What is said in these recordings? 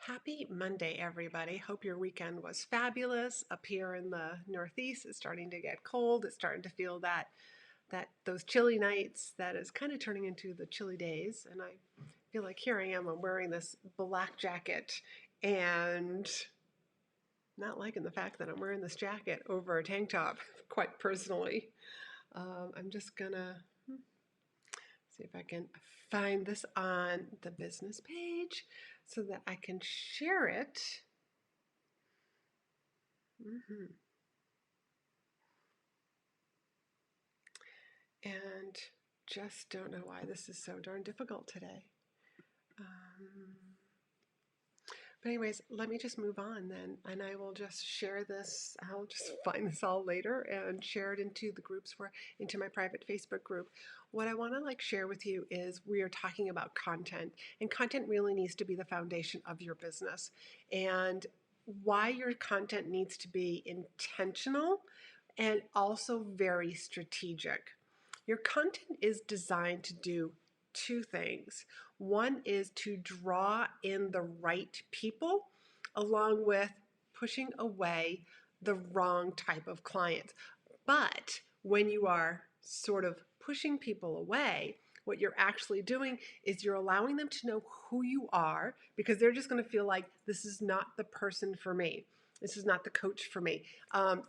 Happy Monday, everybody. Hope your weekend was fabulous. Up here in the Northeast, it's starting to get cold. It's starting to feel that those chilly nights that is kind of turning into the chilly days. And I feel like here I am. I'm wearing this black jacket and not liking the fact that I'm wearing this jacket over a tank top, quite personally. I'm just gonna see if I can find this on the business page so that I can share it. And just don't know why this is so darn difficult today. Um, but anyways, let me just move on then, and I will just share this. I'll just find this all later and share it into the groups into my private Facebook group. What I want to share with you is we are talking about content, and content really needs to be the foundation of your business, and why your content needs to be intentional and also very strategic. Your content is designed to do two things. One is to draw in the right people, along with pushing away the wrong type of clients. But when you are sort of pushing people away, what you're actually doing is you're allowing them to know who you are, because they're just going to feel like this is not the person for me. This is not the coach for me.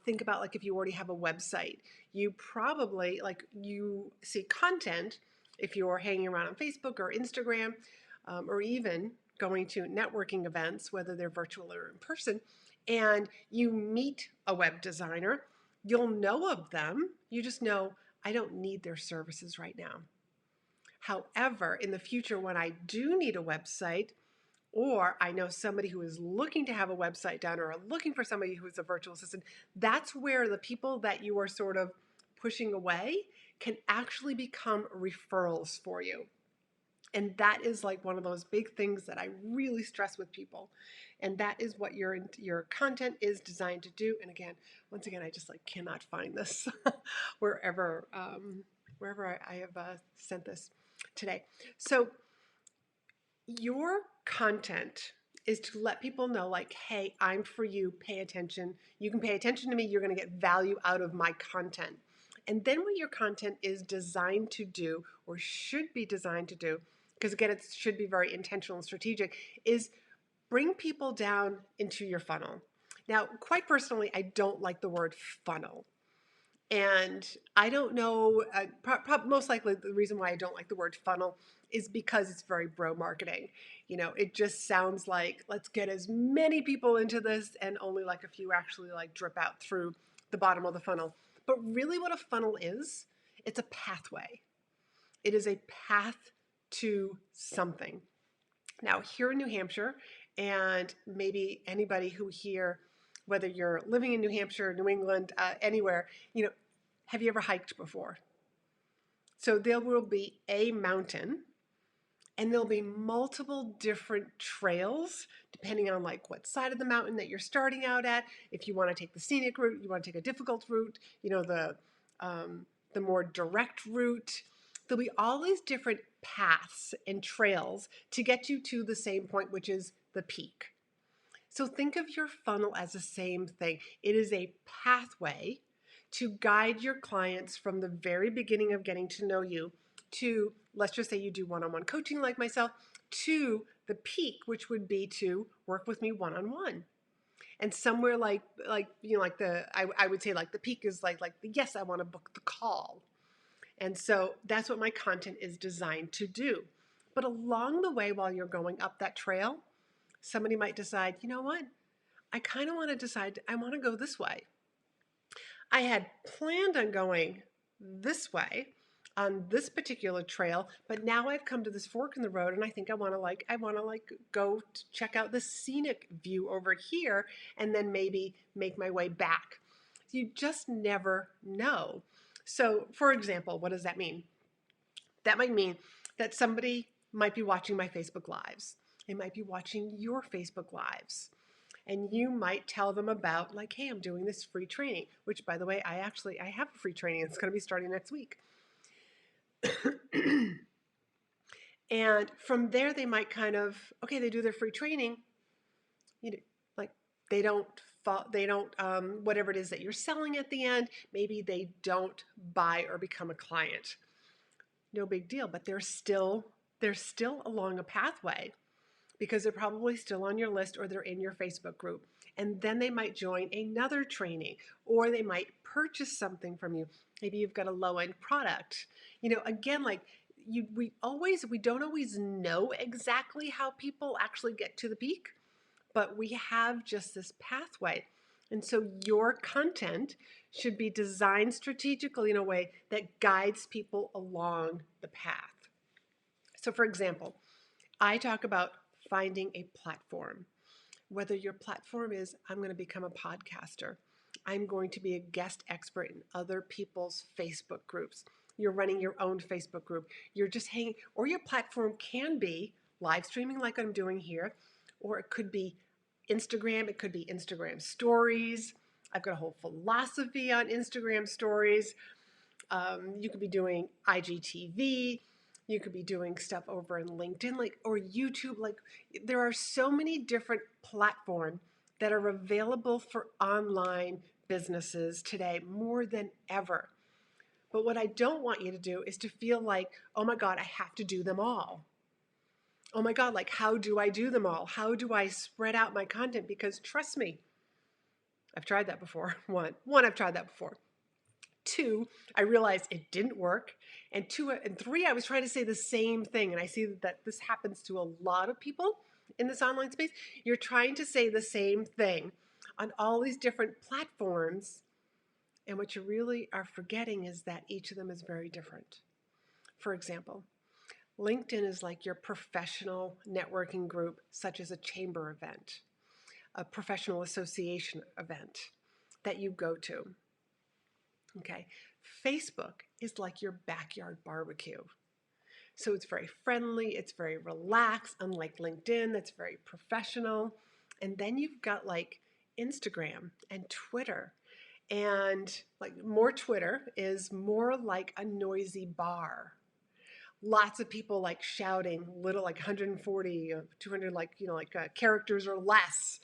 Think about if you already have a website, you probably you see content if you're hanging around on Facebook or Instagram, or even going to networking events, whether they're virtual or in person, and you meet a web designer. You'll know of them. You just know, I don't need their services right now. However, in the future, when I do need a website, or I know somebody who is looking to have a website done or looking for somebody who is a virtual assistant, that's where the people that you are sort of pushing away can actually become referrals for you. And that is one of those big things that I really stress with people. And that is what your content is designed to do. And again, once again, I just cannot find this wherever I have sent this today. So your content is to let people know hey, I'm for you, pay attention. You can pay attention to me, you're going to get value out of my content. And then what your content is designed to do, or should be designed to do, because again, it should be very intentional and strategic, is bring people down into your funnel. Now, quite personally, I don't like the word funnel. And I don't know, most likely the reason why I don't like the word funnel is because it's very bro marketing. It just sounds like, let's get as many people into this and only a few actually drip out through the bottom of the funnel. But really what a funnel is, it's a pathway. It is a path to something. Now, here in New Hampshire, and maybe anybody who here, whether you're living in New Hampshire, New England, anywhere, have you ever hiked before? So there will be a mountain, and there'll be multiple different trails depending on what side of the mountain that you're starting out at. If you want to take the scenic route, you want to take a difficult route, the more direct route. There'll be all these different paths and trails to get you to the same point, which is the peak. So think of your funnel as the same thing. It is a pathway to guide your clients from the very beginning of getting to know you to, let's just say you do one-on-one coaching like myself, to the peak, which would be to work with me one-on-one. And somewhere I would say the peak is the, yes, I want to book the call. And so that's what my content is designed to do. But along the way, while you're going up that trail, somebody might decide, you know what? I kind of want to decide, I want to go this way. I had planned on going this way on this particular trail, but now I've come to this fork in the road and I think I want to go to check out the scenic view over here and then maybe make my way back. You just never know. So, for example, what does that mean? That might mean that somebody might be watching my Facebook Lives. They might be watching your Facebook Lives. And you might tell them about hey, I'm doing this free training, which by the way, I have a free training. It's going to be starting next week. And from there, they might they do their free training. you know, like they don't whatever it is that you're selling at the end, maybe they don't buy or become a client. No big deal, but they're still along a pathway because they're probably still on your list or they're in your Facebook group. And then they might join another training or they might purchase something from you. Maybe you've got a low-end product. Again, like we don't always know exactly how people actually get to the peak, but we have just this pathway. And so your content should be designed strategically in a way that guides people along the path. So for example, I talk about finding a platform. Whether your platform is, I'm going to become a podcaster, I'm going to be a guest expert in other people's Facebook groups. You're running your own Facebook group. You're just hanging, or your platform can be live streaming like I'm doing here, or it could be Instagram. It could be Instagram stories. I've got a whole philosophy on Instagram stories. You could be doing IGTV. You could be doing stuff over in LinkedIn, or YouTube. There are so many different platforms that are available for online businesses today more than ever. But what I don't want you to do is to feel like, oh my God, I have to do them all. Oh my God, how do I do them all? How do I spread out my content? Because trust me, I've tried that before. One, I've tried that before. Two, I realized it didn't work. And three, I was trying to say the same thing. And I see that this happens to a lot of people in this online space. You're trying to say the same thing on all these different platforms. And what you really are forgetting is that each of them is very different. For example, LinkedIn is like your professional networking group, such as a chamber event, a professional association event that you go to. Okay, Facebook is like your backyard barbecue. So it's very friendly, it's very relaxed, unlike LinkedIn, that's very professional. And then you've got Instagram and Twitter. And more Twitter is more like a noisy bar. Lots of people shouting, little 140, 200 characters or less.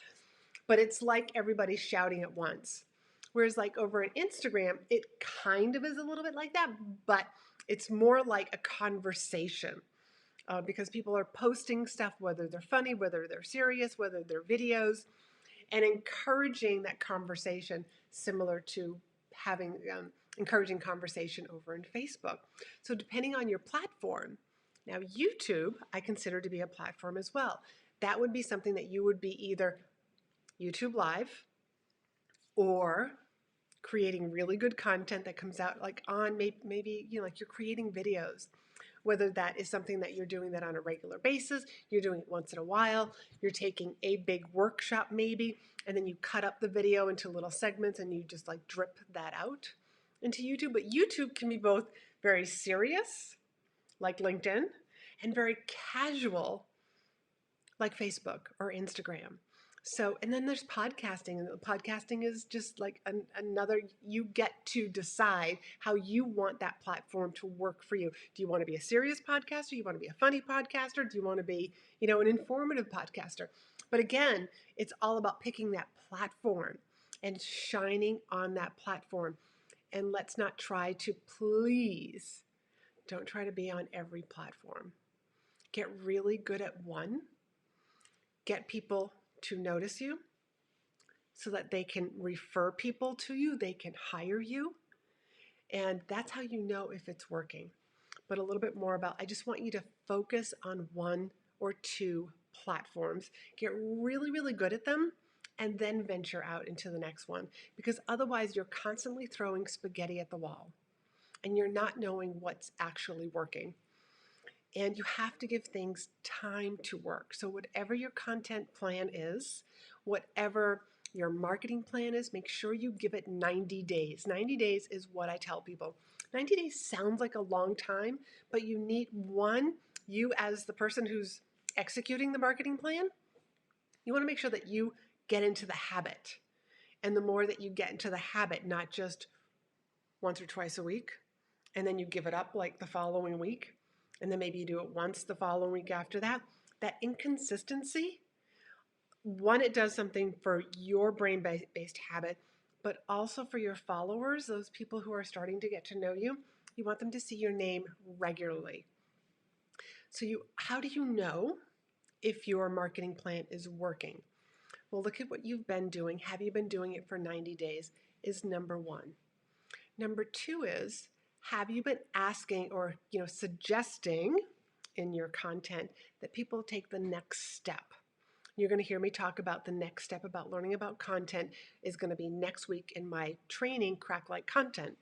But it's like everybody's shouting at once. Whereas over at Instagram, it kind of is a little bit like that, but it's more like a conversation because people are posting stuff, whether they're funny, whether they're serious, whether they're videos, and encouraging that conversation, similar to having encouraging conversation over in Facebook. So depending on your platform, now YouTube, I consider to be a platform as well. That would be something that you would be either YouTube Live or creating really good content that comes out on maybe you're creating videos, whether that is something that you're doing that on a regular basis, you're doing it once in a while, you're taking a big workshop maybe, and then you cut up the video into little segments and you just drip that out into YouTube. But YouTube can be both very serious, like LinkedIn, and very casual, like Facebook or Instagram. So, and then there's podcasting, and podcasting is just another, you get to decide how you want that platform to work for you. Do you want to be a serious podcaster? Do you want to be a funny podcaster? Do you want to be, an informative podcaster? But again, it's all about picking that platform and shining on that platform. And let's not try to please. Don't try to be on every platform. Get really good at one. Get people to notice you so that they can refer people to you, they can hire you. And that's how you know if it's working. But a little bit more about, I just want you to focus on one or two platforms, get really, really good at them, and then venture out into the next one. Because otherwise you're constantly throwing spaghetti at the wall and you're not knowing what's actually working. And you have to give things time to work. So whatever your content plan is, whatever your marketing plan is, make sure you give it 90 days. 90 days is what I tell people. 90 days sounds like a long time, but you need you as the person who's executing the marketing plan, you want to make sure that you get into the habit. And the more that you get into the habit, not just once or twice a week, and then you give it up the following week, and then maybe you do it once the following week after that. That inconsistency one, it does something for your brain-based habit, but also for your followers, those people who are starting to get to know you. You want them to see your name regularly. So how do you know if your marketing plan is working? Well, look at what you've been doing. Have you been doing it for 90 days? Is number one. Number two is, have you been asking or suggesting in your content that people take the next step? You're going to hear me talk about the next step about learning about content is going to be next week in my training, Crack Like Content.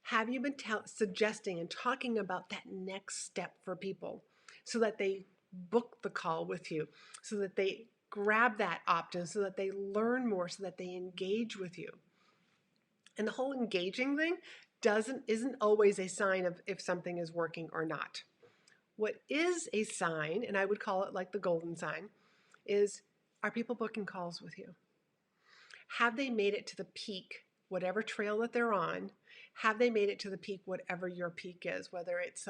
Have you been suggesting and talking about that next step for people so that they book the call with you, so that they grab that opt-in, so that they learn more, so that they engage with you? And the whole engaging thing isn't always a sign of if something is working or not. What is a sign, and I would call it like the golden sign, is, are people booking calls with you? Have they made it to the peak, whatever trail that they're on? Have they made it to the peak, whatever your peak is, whether it's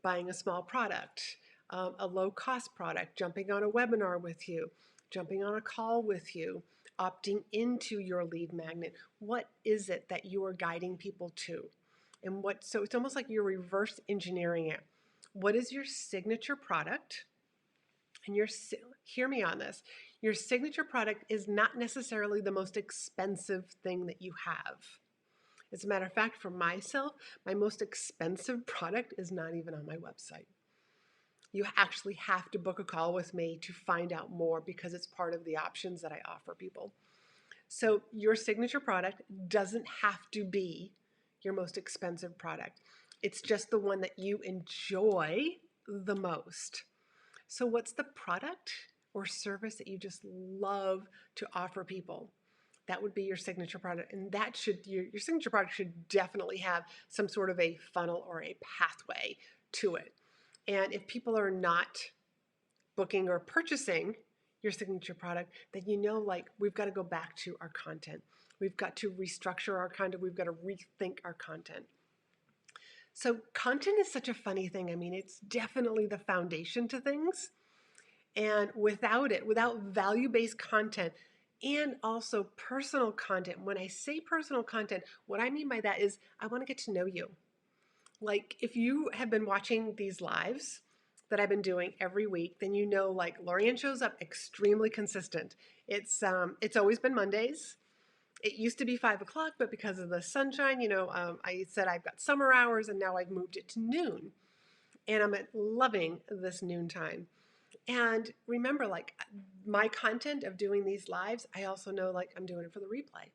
buying a small product, a low-cost product, jumping on a webinar with you, jumping on a call with you, opting into your lead magnet? What is it that you are guiding people to? And so it's almost like you're reverse engineering it. What is your signature product? And hear me on this. Your signature product is not necessarily the most expensive thing that you have. As a matter of fact, for myself, my most expensive product is not even on my website. You actually have to book a call with me to find out more because it's part of the options that I offer people. So your signature product doesn't have to be your most expensive product. It's just the one that you enjoy the most. So what's the product or service that you just love to offer people? That would be your signature product. And your signature product should definitely have some sort of a funnel or a pathway to it. And if people are not booking or purchasing your signature product, then we've got to go back to our content. We've got to restructure our content. We've got to rethink our content. So content is such a funny thing. I mean, it's definitely the foundation to things. And without value-based content and also personal content, when I say personal content, what I mean by that is I want to get to know you. Like if you have been watching these lives that I've been doing every week, then like Laurie-Ann shows up extremely consistent. It's always been Mondays. It used to be 5 o'clock, but because of the sunshine, I said I've got summer hours and now I've moved it to noon. And I'm loving this noon time. And remember, like my content of doing these lives, I also know like I'm doing it for the replay.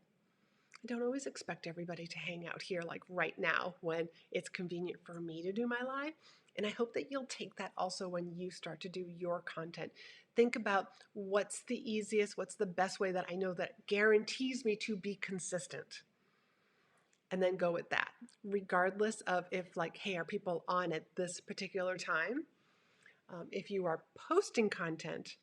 I don't always expect everybody to hang out here like right now when it's convenient for me to do my live. And I hope that you'll take that also when you start to do your content. Think about what's the easiest, what's the best way that I know that guarantees me to be consistent. And then go with that, regardless of if like, hey, are people on at this particular time? If you are posting content,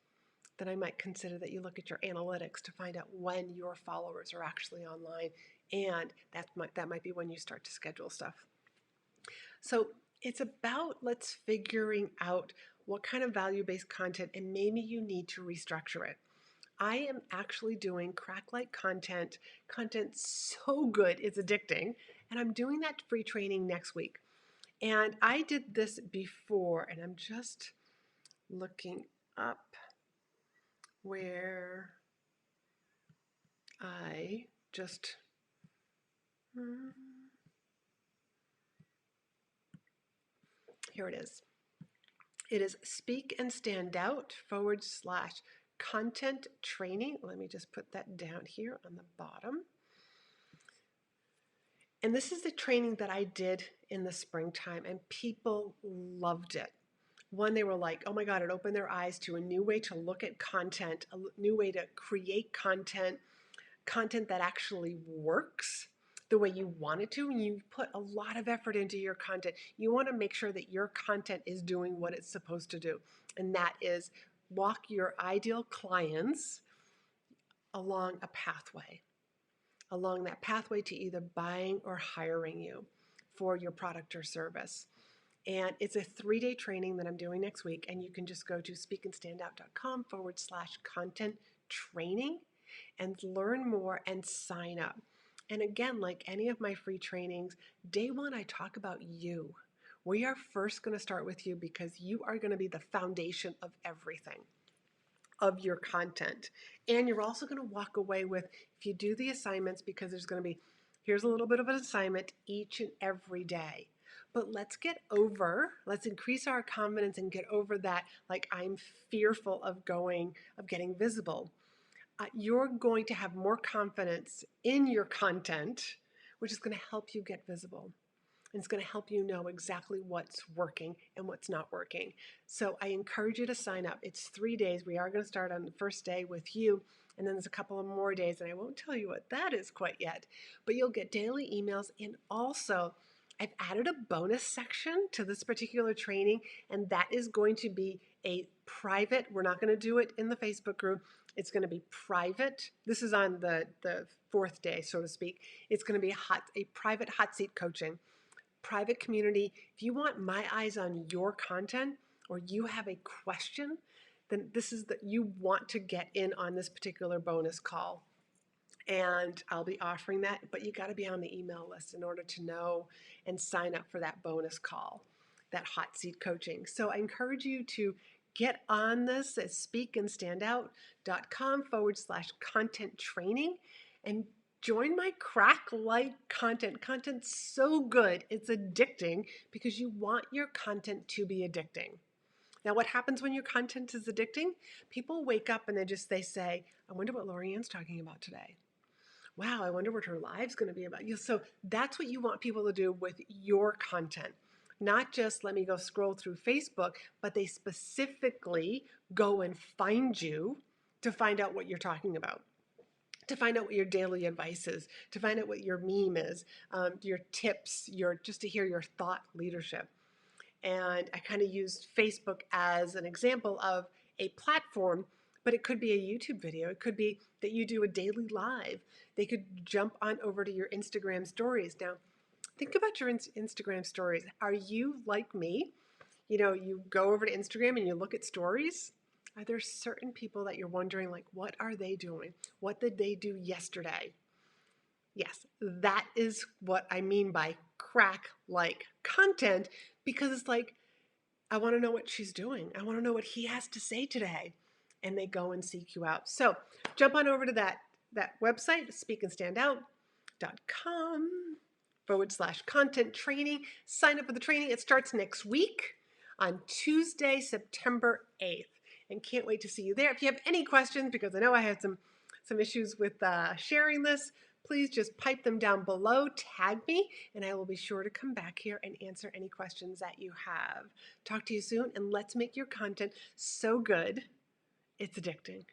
then I might consider that you look at your analytics to find out when your followers are actually online, and that might be when you start to schedule stuff. So it's about let's figuring out what kind of value-based content, and maybe you need to restructure it. I am actually doing Crack Like content so good it's addicting, and I'm doing that free training next week. And I did this before, and I'm just looking up where I just, here it is. It is Speak and Stand Out / content training. Let me just put that down here on the bottom. And this is the training that I did in the springtime, and people loved it. One, they were like, oh my God, it opened their eyes to a new way to look at content, a new way to create content that actually works the way you want it to. And you put a lot of effort into your content. You want to make sure that your content is doing what it's supposed to do. And that is walk your ideal clients along a pathway, along that pathway to either buying or hiring you for your product or service. And it's a 3-day training that I'm doing next week. And you can just go to speakandstandout.com/content training and learn more and sign up. And again, like any of my free trainings, day one, I talk about you. We are first going to start with you because you are going to be the foundation of everything, of your content. And you're also going to walk away with, if you do the assignments, because there's going to be, here's a little bit of an assignment each and every day. But let's increase our confidence and get over that, like I'm fearful of getting visible. You're going to have more confidence in your content, which is going to help you get visible. And it's going to help you know exactly what's working and what's not working. So I encourage you to sign up. It's 3 days. We are going to start on the first day with you, and then there's a couple of more days, and I won't tell you what that is quite yet. But you'll get daily emails, and also I've added a bonus section to this particular training, and that is going to be a private. We're not going to do it in the Facebook group. It's going to be private. This is on the fourth day, so to speak. It's going to be a private hot seat coaching, private community. If you want my eyes on your content, or you have a question, then this is that you want to get in on this particular bonus call. And I'll be offering that, but you got to be on the email list in order to know and sign up for that bonus call, that hot seat coaching. So I encourage you to get on this at speakandstandout.com/content training and join my crack like content. Content's so good, it's addicting because you want your content to be addicting. Now, what happens when your content is addicting? People wake up and they say, I wonder what Laurie-Ann's talking about today. Wow, I wonder what her live's going to be about. So that's what you want people to do with your content. Not just let me go scroll through Facebook, but they specifically go and find you to find out what you're talking about, to find out what your daily advice is, to find out what your meme is, your tips, just to hear your thought leadership. And I kind of used Facebook as an example of a platform, but it could be a YouTube video. It could be that you do a daily live. They could jump on over to your Instagram stories. Now, think about your Instagram stories. Are you like me? You go over to Instagram and you look at stories. Are there certain people that you're wondering, like, what are they doing? What did they do yesterday? Yes, that is what I mean by crack-like content, because it's like, I want to know what she's doing. I want to know what he has to say today. And they go and seek you out. So jump on over to that website, speakandstandout.com/content training. Sign up for the training. It starts next week on Tuesday, September 8th. And can't wait to see you there. If you have any questions, because I know I had some issues with sharing this, please just pipe them down below, tag me, and I will be sure to come back here and answer any questions that you have. Talk to you soon, and let's make your content so good it's addicting.